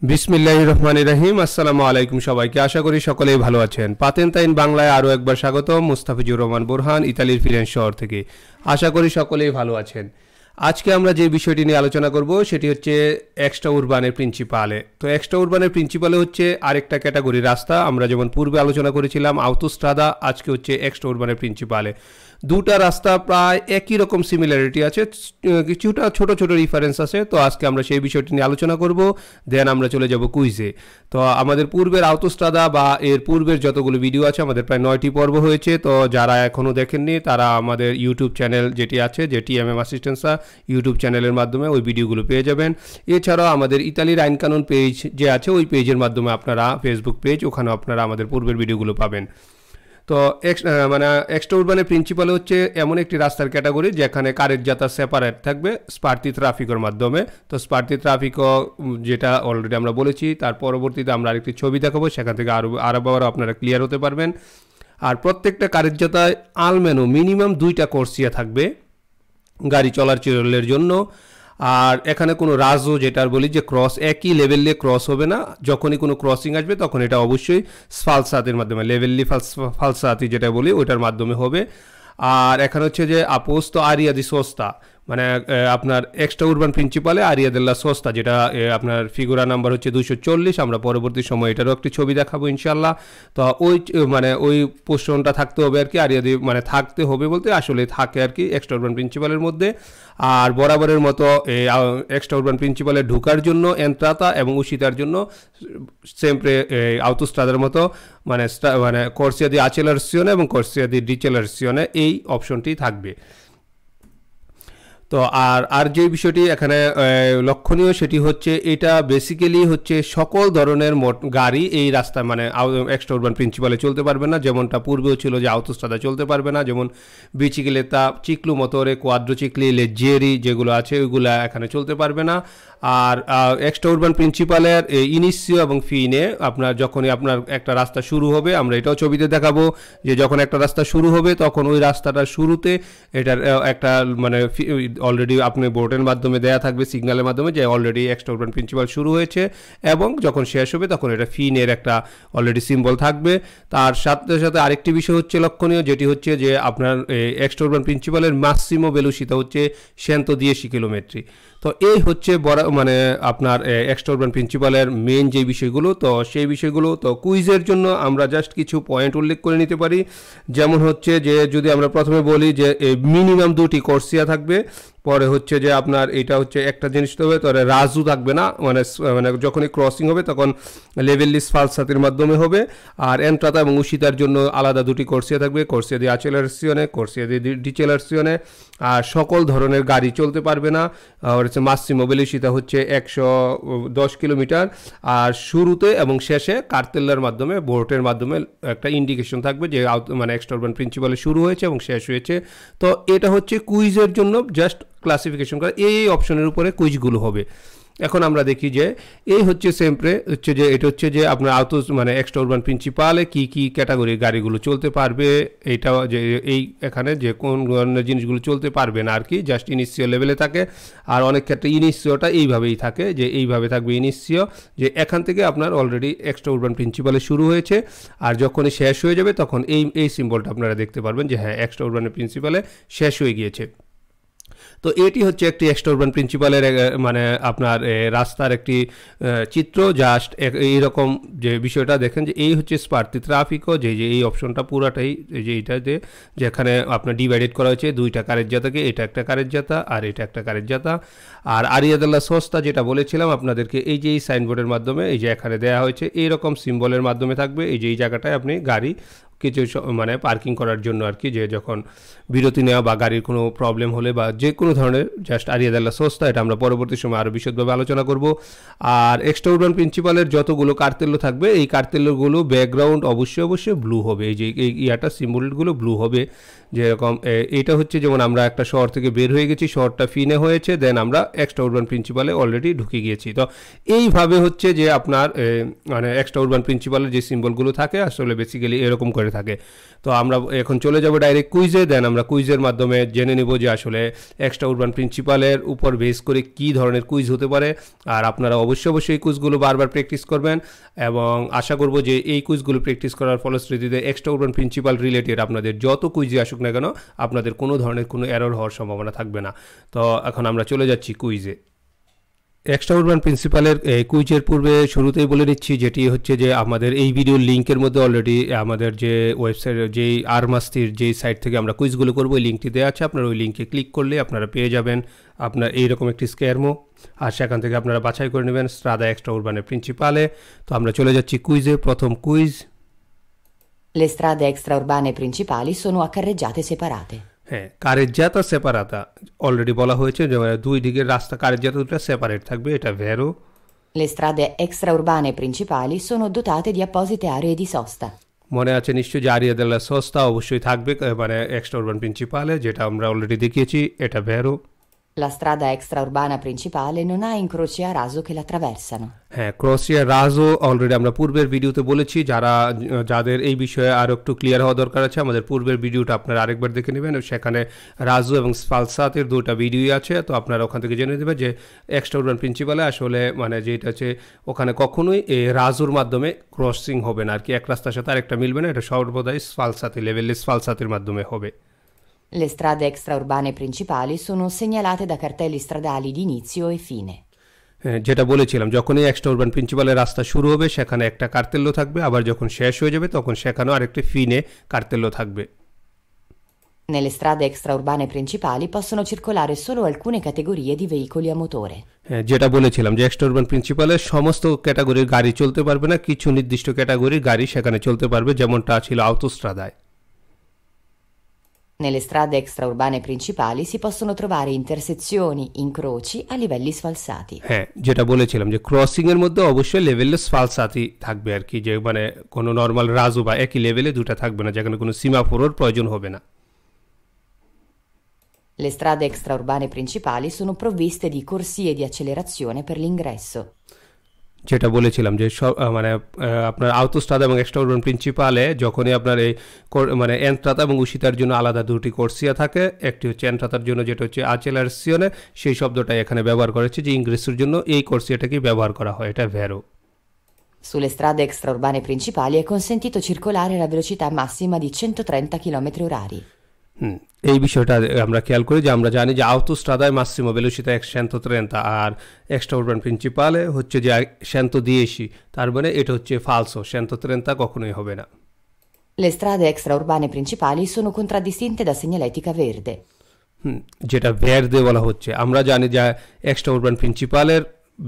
বিসমিল্লাহির রহমানির রহিম। আসসালামু আলাইকুম সবাইকে, আশা করি সকলেই ভালো আছেন। পাতেন্তা ইন বাংলায় আরও একবার স্বাগতম। মুস্তাফিজুর রহমান বোরহান, ইতালির ফিরেন্স শহর থেকে। আশা করি সকলেই ভালো আছেন। আজকে আমরা যে বিষয়টি নিয়ে আলোচনা করব সেটি হচ্ছে এক্সট্রা উরবানের প্রিন্সিপালে। তো এক্সট্রা উরবানের প্রিন্সিপালে হচ্ছে আরেকটা ক্যাটাগরি রাস্তা। আমরা যেমন পূর্বে আলোচনা করেছিলাম আউটোস্ট্রাদা, আজকে হচ্ছে এক্সট্রা উরবানের প্রিন্সিপালে। দুটা রাস্তা প্রায় একই রকম সিমিলারিটি আছে, কিছুটা ছোট ছোট রিফারেন্স আছে। তো আজকে আমরা সেই বিষয়টি নিয়ে আলোচনা করব, দেন আমরা চলে যাব কুইজে। তো আমাদের পূর্বের আউটোস্ট্রাদা বা এর পূর্বের যতগুলো ভিডিও আছে, আমাদের প্রায় 9টি পর্ব হয়েছে। তো যারা এখনও দেখেননি তারা আমাদের ইউটিউব চ্যানেল যেটি আছে, যে টিএমএম অ্যাসিস্ট্যান্সা ইউটিউব চ্যানেলের মাধ্যমে ওই ভিডিওগুলো পেয়ে যাবেন। এছাড়াও আমাদের ইতালির আইন কানুন পেজ যে আছে, ওই পেজের মাধ্যমে আপনারা, ফেসবুক পেজ, ওখানে আপনারা আমাদের পূর্বের ভিডিওগুলো পাবেন। তো এক্সট্রা উরবানের প্রিন্সিপাল হচ্ছে এমন একটি রাস্তার ক্যাটাগরি যেখানে কারের যাত্রা সেপারেট থাকবে স্পার্তি ট্রাফিকের মাধ্যমে। তো স্পার্তি ট্রাফিকও যেটা অলরেডি আমরা বলেছি, তার পরবর্তীতে আমরা আরেকটি ছবি দেখাবো, সেখান থেকে আরও আপনারা ক্লিয়ার হতে পারবেন। আর প্রত্যেকটা কারের যাত্রায় আলমেনো মিনিমাম 2টা কোর্সিয়া থাকবে গাড়ি চলাচলের জন্য। আর এখানে কোনো রাজও যেটার বলি যে ক্রস, একই লেভেলে ক্রস হবে না। যখনই কোনো ক্রসিং আসবে তখন এটা অবশ্যই ফালসাতের মাধ্যমে, লেভেললি ফালসাতি যেটা বলি ওইটার মাধ্যমে হবে। আর এখানে হচ্ছে যে আপোস্ত আরিয়া দি সোস্তা, মানে আপনার এক্সট্রা উরবান প্রিন্সিপালে আরিয়া দেল্লা সোস্তা, যেটা আপনার ফিগুরা নাম্বার হচ্ছে 240। আমরা পরবর্তী সময় এটারও একটি ছবি দেখাবো ইনশাল্লাহ। তো ওই পোস্টনটা থাকতে হবে আর কি, আরিয়া দি মানে থাকতে হবে বলতে আসলে থাকে আর কি এক্সট্রা উরবান প্রিন্সিপালের মধ্যে। আর বরাবরের মতো এক্সট্রা উরবান প্রিন্সিপালে ঢোকার জন্য এন্ট্রাতা এবং উশিতার জন্য সেমপ্রে আউটোস্ট্রাদার মতো মানে কোর্সিয়া দি আচেলারসিওনে এবং কোর্সিয়া দি ডিচেলারসিওনে এই অপশনটি থাকবে। তো আর যে বিষয়টি এখানে লক্ষণীয় সেটি হচ্ছে এটা বেসিক্যালি হচ্ছে সকল ধরনের গাড়ি এই রাস্তায় মানে এক্সট্রা উরবান প্রিন্সিপালে চলতে পারবে না। যেমনটা পূর্বেও ছিল যে আউটোস্ট্রাদা চলতে পারবে না, যেমন বিচিক্লেতা, চিকলু মোটরে, কোয়াড্রোচিকলি, লেজেরি যেগুলো আছে ওইগুলো এখানে চলতে পারবে না। আর এক্সট্রা উরবান প্রিন্সিপালের ইনিসিও এবং ফিনে যখনই আপনার একটা রাস্তা শুরু হবে, আমরা এটাও ছবিতে দেখাবো যে যখন একটা রাস্তা শুরু হবে তখন ওই রাস্তাটার শুরুতে এটার একটা মানে অলরেডি আপনি বোর্ডের মাধ্যমে দেয়া থাকবে, সিগন্যালের মাধ্যমে, যে অলরেডি এক্সট্রা উরবান প্রিন্সিপাল শুরু হয়েছে। এবং যখন শেষ হবে তখন এটা ফিনের একটা অলরেডি সিম্বল থাকবে। তার সাথে সাথে আরেকটি বিষয় হচ্ছে লক্ষণীয়, যেটি হচ্ছে যে আপনার এক্সট্রা উরবান প্রিন্সিপালের ম্যাক্সিমো ভেলোসিটি হচ্ছে 110 কিলোমিটার। তো এই হচ্ছে মানে আপনার এক্সট্রা উরবান প্রিন্সিপালের মেন যে বিষয়গুলো। তো সেই বিষয়গুলো তো কুইজের জন্য আমরা জাস্ট কিছু পয়েন্ট উল্লেখ করে নিতে পারি। যেমন হচ্ছে যে যদি আমরা প্রথমে বলি যে মিনিমাম 2টি কোর্সিয়া থাকবে, পরে হচ্ছে যে আপনার এটা হচ্ছে একটা জিনিস হবে, তবে রাজু থাকবে না, মানে যখনই ক্রসিং হবে তখন লেভেললিস ফালসাতির মাধ্যমে হবে। আর এন্ট্রাতা এবং উশিতার জন্য আলাদা 2টি কোর্সিয়া থাকবে, কোর্সিয়া দি আচেলারসিওনে, কোর্সিয়া দি ডিচেলারসিওনে। আর সকল ধরনের গাড়ি চলতে পারবে না। আর হচ্ছে মাসিমো ভেলোসিটি হচ্ছে 110 কিলোমিটার। আর শুরুতে এবং শেষে কার্তেলার মাধ্যমে, বোর্ডের মাধ্যমে একটা ইন্ডিকেশন থাকবে যে মানে এক্সট্রা উরবান প্রিন্সিপালে শুরু হয়েছে এবং শেষ হয়েছে। তো এটা হচ্ছে কুইজের জন্য জাস্ট ক্লাসিফিকেশন করা, এই অপশনের উপরে কুইজগুলো হবে। এখন আমরা দেখি যে এই হচ্ছে সেমপ্রে হচ্ছে যে এটা হচ্ছে যে আপনার মানে এক্সট্রা উরবান প্রিন্সিপালে কি কি ক্যাটাগরির গাড়িগুলো চলতে পারবে, এইটা যে এই এখানে যে কোন ধরনের জিনিসগুলো চলতে পারবে না আর কি, জাস্ট ইনিশিও লেভেলে থাকে। আর অনেক ক্ষেত্রে ইনিশিওটা এইভাবেই থাকে, যে এইভাবে থাকবে ইনিশিও, যে এখান থেকে আপনার অলরেডি এক্সট্রা উরবান প্রিন্সিপালে শুরু হয়েছে, আর যখনই শেষ হয়ে যাবে তখন এই সিম্বলটা আপনারা দেখতে পারবেন যে হ্যাঁ এক্সট্রা উরবানের প্রিন্সিপালে শেষ হয়ে গিয়েছে। তো এটি হচ্ছে একটি এক্সট্রা উরবান প্রিন্সিপালের মানে আপনার রাস্তার একটি চিত্র। জাস্ট এইরকম যে বিষয়টা দেখেন যে এই হচ্ছে স্পার্তি ট্রাফিকও, যে এই অপশনটা পুরাটাই যে এইটাতে যেখানে আপনার ডিভাইডেড করা হয়েছে 2টা কারের জাতাকে, এটা একটা কারের জাতা আর এটা একটা কারের জাতা। আর আরিয়া দেল্লা সোস্তা যেটা বলেছিলাম আপনাদেরকে, এই যে এই সাইনবোর্ডের মাধ্যমে, এই যে এখানে দেওয়া হয়েছে এইরকম সিম্বলের মাধ্যমে থাকবে, এই যে এই জায়গাটায় আপনি গাড়ি কিছু মানে পার্কিং করার জন্য আর কি, যে যখন বিরতি নেওয়া বা গাড়ির কোনো প্রবলেম হলে বা যে কোনো ধরনের, জাস্ট আরিয়া দেল্লা সোস্তা। এটা আমরা পরবর্তী সময় আরও বিশদভাবে আলোচনা করব। আর এক্সট্রা উরবান প্রিন্সিপালের যতগুলো কার্তেল্য থাকবে, এই কার্তেল্যগুলো ব্যাকগ্রাউন্ড অবশ্যই ব্লু হবে, এই যে এই সিম্বলগুলো ব্লু হবে, যেরকম এটা হচ্ছে যেমন আমরা একটা শহর থেকে বের হয়ে গেছি, শহরটা ফিনে হয়েছে, দেন আমরা এক্সট্রা উরবান প্রিন্সিপালে অলরেডি ঢুকে গিয়েছি। তো এইভাবে হচ্ছে যে আপনার মানে এক্সট্রা উরবান প্রিন্সিপালের যে সিম্বলগুলো থাকে আসলে বেসিক্যালি এরকম করে থাকে। তো আমরা এখন চলে যাব ডাইরেক্ট কুইজে, দেন আমরা কুইজের মাধ্যমে জেনে নেব যে আসলে এক্সট্রা উরবান প্রিন্সিপালের উপর বেস করে কী ধরনের কুইজ হতে পারে। আর আপনারা অবশ্যই এই কুইজগুলো বারবার প্র্যাকটিস করবেন এবং আশা করব যে এই কুইজগুলো প্র্যাকটিস করার ফলশ্রুতিতে এক্সট্রা উরবান প্রিন্সিপাল রিলেটেড আপনাদের যত কুইজে আসুক না কেন আপনাদের কোনো ধরনের কোনো এরর হওয়ার সম্ভাবনা থাকবে না। তো এখন আমরা চলে যাচ্ছি কুইজে। এক্সট্রা উরবান প্রিন্সিপালের কুইজের পূর্বে শুরুতেই বলে দিচ্ছি যেটি হচ্ছে যে আমাদের এই ভিডিওর লিঙ্কের মধ্যে অলরেডি আমাদের যে ওয়েবসাইট, যেই আরমাস্তির যেই সাইট থেকে আমরা কুইজগুলো করবো ওই লিঙ্কটি দেওয়া আছে, আপনারা ওই লিঙ্কে ক্লিক করলে আপনারা পেয়ে যাবেন আপনার এইরকম একটি স্ক্যারমো, আর সেখান থেকে আপনারা বাছাই করে নেবেন স্ট্রাদা এক্সট্রা উরবানের প্রিন্সিপালে। তো আমরা চলে যাচ্ছি কুইজে। প্রথম quiz, Le strade extraurbane principali sono a carreggiate separate. হ্যাঁ, কারেজ্জাতা সেপারাতা অলরেডি বলা হয়েছে যে দুই দিকের রাস্তা কারেজ্জাতা দুটো সেপারেট থাকবে, এটা ভেরো। Le strade extraurbane principali sono dotate di apposite aree di sosta. মনে আছে নিশ্চয়ই যে আরিয়া দেলা সস্তা অবশ্যই থাকবে মানে এক্সট্রা উরবান প্রিন্সিপালে, যেটা আমরা অলরেডি দেখিয়েছি, এটা ভেরো। La strada extraurbana principale non ha incroci a raso che l'attraversano. হ্যাঁ, ক্রসিয়া রাজও অলরেডি আমরা পূর্বের ভিডিওতে বলেছি, যাদের এই বিষয়ে আরও একটু ক্লিয়ার হওয়া দরকার আছে আমাদের পূর্বের ভিডিওটা আপনারা আরেকবার দেখে নেবেন, সেখানে রাজু এবং স্ফালসাতের দুটো ভিডিওই আছে। তো আপনারা ওখান থেকে জেনে নেবেন যে এক্সট্রা উরবান প্রিন্সিপালে আসলে মানে যেটা আছে ওখানে কখনোই এই রাজুর মাধ্যমে ক্রসিং হবে না আর কি, এক রাস্তার সাথে আরেকটা মিলবে না, এটা সর্বদাই স্ফালসাতি লেভেলে স্ফালসাতের মাধ্যমে হবে। Le strade extraurbane principali sono segnalate da cartelli stradali di inizio e fine. যেটা বলেছিলাম যখনই এক্সট্রা উরবান প্রিন্সিপালের রাস্তা শুরু হবে সেখানে একটা কার্তেল্য থাকবে, আবার যখন শেষ হয়ে যাবে তখন সেখানেও আরেকটি ফিনে কার্তেল্য থাকবে। Nelle strade extraurbane principali possono circolare solo alcune categorie di veicoli a motore. যেটা বলেছিলাম যে এক্সট্রা উরবান প্রিন্সিপালের সমস্ত ক্যাটাগরির গাড়ি চলতে পারবে না, কিছু নির্দিষ্ট ক্যাটাগরির গাড়ি সেখানে চলতে পারবে, যেমনটা ছিল আউটোস্ট্রাদায়। Nelle strade extraurbane principali si possono trovare intersezioni, incroci a livelli sfalsati. হ্যাঁ, যেটা বলেছিলাম যে ক্রসিং এর মধ্যে অবশ্যই লেভেলে স্ফালসাতি থাকবে আর কি, যে মানে কোনো নর্মাল রাজু বা একই লেভেলে দুটো থাকবে না, যেখানে কোনো সিমাফোরের প্রয়োজন হবে না। Le strade extraurbane principali sono provviste di corsie di accelerazione per l'ingresso. যেটা বলেছিলাম যে মানে আপনার আউটোস্ট্রাদা এবং এক্সট্রা উরবান প্রিন্সিপালে যখনই আপনার এই মানে এন্ট্রাতা এবং উশিতার জন্য আলাদা দুটি কোর্সিয়া থাকে, একটি হচ্ছে এন্ট্রাতার জন্য যেটা হচ্ছে আচেলারসিওনে, সেই শব্দটাই এখানে ব্যবহার করেছে যে ইংরেসের জন্য এই কোর্সিয়াটাকে ব্যবহার করা হয়, এটা ভেরো। Sulle strade extraurbane principali è consentito circolare alla velocità massima di 130 km/h. এই বিষয়টা আমরা খেয়াল করি যে আমরা জানি যে আউটোস্ট্রাদায় মাসিমো ভেলোসিটা 130 আর এক্সট্রা উরবান প্রিন্সিপালে হচ্ছে যে 110, তার মানে এটা হচ্ছে ফালসো, 130 কখনোই হবে না। Le strade extraurbane principali sono contraddistinte da segnaletica verde. যেটা ভেরদে বলা হচ্ছে, আমরা জানি যে এক্সট্রা উরবান প্রিন্সিপালের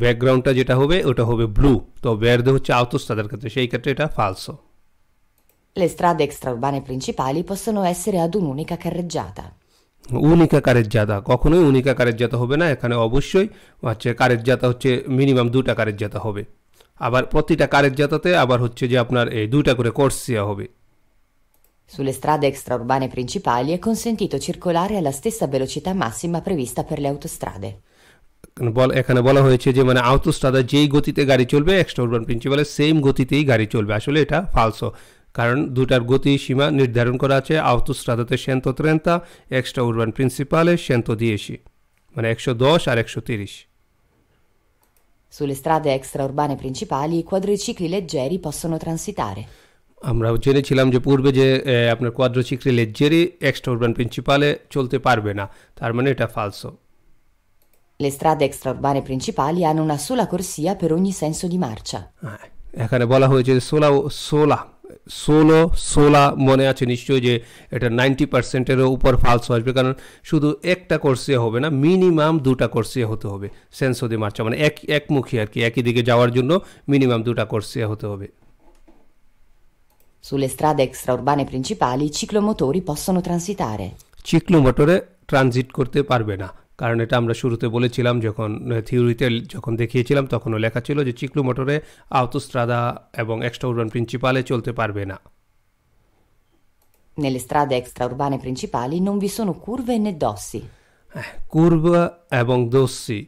ব্যাকগ্রাউন্ডটা যেটা হবে ওটা হবে ব্লু, তো ভেরদে হচ্ছে আউটোস্ট্রাদার ক্ষেত্রে, সেই ক্ষেত্রে এটা ফালসো। Le strade extraurbane principali possono essere ad un'unica carreggiata. উনিকা কারেজ্জাতা কখনোই উনিকা কারেজ্জাতা হবে না, এখানে অবশ্যই হচ্ছে কারেজ্জাতা হচ্ছে মিনিমাম দুটা কারেজ্জাতা হবে, আবার প্রতিটা কারেজ্জাতাতে আবার হচ্ছে যে আপনার এই দুইটা করে কোর্সিয়া হবে। Sulle strade extraurbane principali è consentito circolare alla stessa velocità massima prevista per le autostrade. এখানে বলা হয়েছে যে মানে আউটোস্ট্রাদা যেই গতিতে গাড়ি চলবে এক্সট্রা উরবান প্রিন্সিপালের সেম গতিতেই গাড়ি চলবে, আসলে এটা ফালসো, কারণ দুটার গতি সীমা নির্ধারণ করা আছে, আউটোস্ট্রাদাতে 130, এক্সট্রা উরবান প্রিন্সিপালে 110, মানে 110 আর 130। Sulle strade extraurbane principali i quadricicli leggeri possono transitare. আমরা জেনেছিলাম যে পূর্বে যে আপনার কোয়াড্রোচিক্রি লেজ্জেরি এক্সট্রা উরবান প্রিন্সিপালে চলতে পারবে না, তার মানে এটা ফালসো। Le strade extraurbane principali hanno una sola corsia per ogni senso di marcia. এখানে বলা হয়েছে সোলা মনে আছে নিশ্চয়ই যে এটা 90%-এরও উপর ফালসো আসবে, কারণ শুধু একটা কোর্সিয়া হবে না, মিনিমাম দুটা কোর্সিয়া হতে হবে সেন্সো দি মার্চা, মানে একমুখী আর কি, একই দিকে যাওয়ার জন্য মিনিমাম দুটা কোর্সিয়া হতে হবে। Sulle strade extraurbane principali i ciclomotori possono transitare. চিক্লোমোটরে ট্রানজিট করতে পারবে না, কারণ এটা আমরা শুরুতে বলেছিলাম যখন থিওরিতে যখন দেখিয়েছিলাম তখনও লেখা ছিল যে চিক্লোমোটরে আউটোস্ট্রাদা এবং এক্সট্রা উরবান প্রিন্সিপালে চলতে পারবে না। Nelle strade extraurbane principali non vi sono curve né dossi. কুরবা এবং দোসি,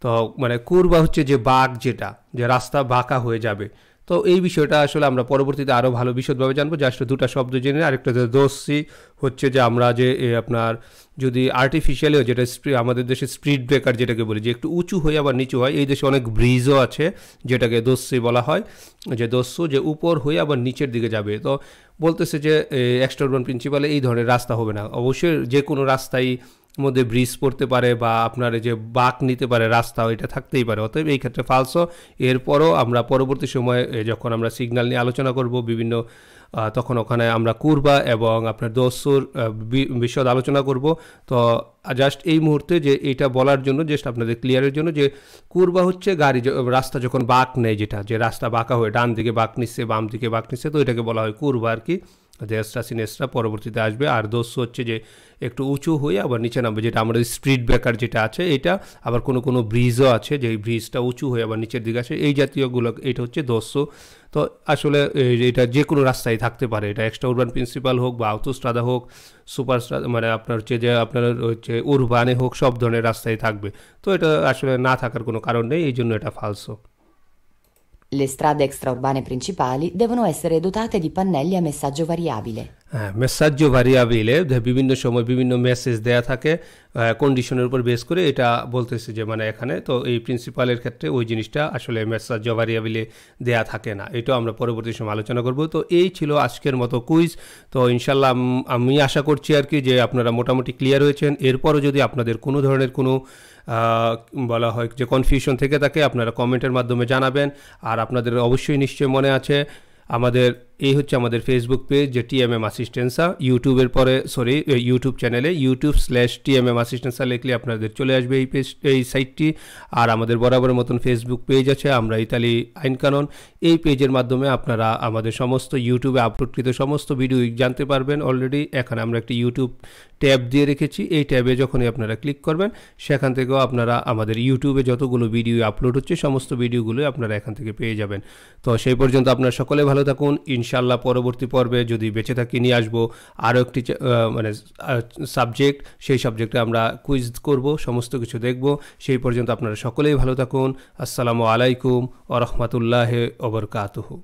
তো মানে কুরবা হচ্ছে যে বাঁক, যেটা যে রাস্তা বাঁকা হয়ে যাবে। তো এই বিষয়টা আসলে আমরা পরবর্তীতে আরও ভালো বিশদভাবে জানবো। জাস্ট দুটো শব্দ জেনে, আরেকটা যে দোসি হচ্ছে যে আমরা যে আপনার যদি আর্টিফিশিয়ালিও যেটা আমাদের দেশে স্পিড ব্রেকার যেটাকে বলি, যে একটু উঁচু হয়ে আবার নিচু হয়, এই দেশে অনেক ব্রিজও আছে যেটাকে দোসি বলা হয়, যে দস্যু যে উপর হয়ে আবার নিচের দিকে যাবে। তো বলতেছে যে এক্সট্রা আরবান প্রিন্সিপালে এই ধরনের রাস্তা হবে না। অবশ্যই যে কোনো রাস্তায় মধ্যে ব্রিজ পড়তে পারে বা আপনার এই যে বাঁক নিতে পারে রাস্তা, এটা থাকতেই পারে। অতএব এই ক্ষেত্রে ফালসো। এরপরও আমরা পরবর্তী সময়ে যখন আমরা সিগন্যাল নিয়ে আলোচনা করব বিভিন্ন, তখন ওখানে আমরা কুরবা এবং আপনার দস্যুর বিশদ আলোচনা করব। তো জাস্ট এই মুহূর্তে যে এটা বলার জন্য, জাস্ট আপনাদের ক্লিয়ারের জন্য, যে কুরবা হচ্ছে গাড়ি রাস্তা যখন বাঁক নেয়, যেটা যে রাস্তা বাঁকা হয়ে ডান দিকে বাঁক নিচ্ছে, বাম দিকে বাঁক নিচ্ছে, তো এটাকে বলা হয় কুরবা আর কি। দেশটা সিনেসটা পরবর্তীতে আসবে। আর দস্যু হচ্ছে যে একটু উঁচু হয়ে আবার নিচে নামবে, যেটা আমাদের স্ট্রিট ব্রেকার যেটা আছে এটা। আবার কোনো কোনো ব্রিজও আছে যে ব্রিজটা উঁচু হয়ে আবার নিচের দিকে আসে, এই জাতীয়গুলো, এটা হচ্ছে দস্যু। তো আসলে এটা যে কোনো রাস্তায় থাকতে পারে, এটা এক্সট্রা উরবান প্রিন্সিপাল হোক বা আউটোস্ট্রাদা হোক, সুপার মানে আপনার হচ্ছে যে আপনার হচ্ছে উরবানে হোক, সব ধরনের রাস্তায় থাকবে। তো এটা আসলে না থাকার কোনো কারণ নেই, এই জন্য এটা ফালসো। Le strade extraurbane principali devono essere dotate di pannelli a messaggio variabile. হ্যাঁ, মেসাজ্জো ভ্যারিয়াবিলে, বিভিন্ন সময় বিভিন্ন মেসেজ দেয়া থাকে কন্ডিশনের উপর বেস করে, এটা বলতেছে যে মানে এখানে। তো এই প্রিন্সিপালের ক্ষেত্রে ওই জিনিসটা আসলে মেসাজ্জো ভ্যারিয়াবিলে দেয়া থাকে না, এটাও আমরা পরবর্তী সময় আলোচনা করব। তো এই ছিল আজকের মতো কুইজ। তো ইনশাল্লাহ আমি আশা করছি আর কি যে আপনারা মোটামুটি ক্লিয়ার হয়েছেন। এরপরও যদি আপনাদের কোনো ধরনের কোনো বলা হয় যে কনফিউশন থেকে থাকে, আপনারা কমেন্টের মাধ্যমে জানাবেন। আর আপনাদের অবশ্যই নিশ্চয়ই মনে আছে আমাদের এই হচ্ছে আমাদের ফেসবুক পেজ, যে টিএমএম আসিস্টেন্সা। ইউটিউবের পরে ইউটিউব চ্যানেলে youtube/TMM আসিস্টেন্সা লিখলে আপনাদের চলে আসবে এই পেজ, এই সাইটটি। আর আমাদের বরাবরের মতন ফেসবুক পেজ আছে, আমরা ইতালি আইন কানুন। এই পেজের মাধ্যমে আপনারা আমাদের সমস্ত ইউটিউবে আপলোডকৃত সমস্ত ভিডিও জানতে পারবেন। অলরেডি এখানে আমরা একটি ইউটিউব ট্যাব দিয়ে রেখেছি, এই ট্যাবে যখনই আপনারা ক্লিক করবেন সেখান থেকেও আপনারা আমাদের ইউটিউবে যতগুলো ভিডিও আপলোড হচ্ছে সমস্ত ভিডিওগুলো আপনারা এখান থেকে পেয়ে যাবেন। তো সেই পর্যন্ত আপনারা সকলে ভালো থাকুন। ইনশাল্লাহ পরবর্তী পর্বে যদি বেঁচে থাকি নিয়ে আসবো আরও একটি মানে সাবজেক্ট, সেই সাবজেক্টে আমরা কুইজ করব, সমস্ত কিছু দেখব। সেই পর্যন্ত আপনারা সকলেই ভালো থাকুন। আসসালামু আলাইকুম ওয়া রাহমাতুল্লাহি ওয়া বারাকাতুহু।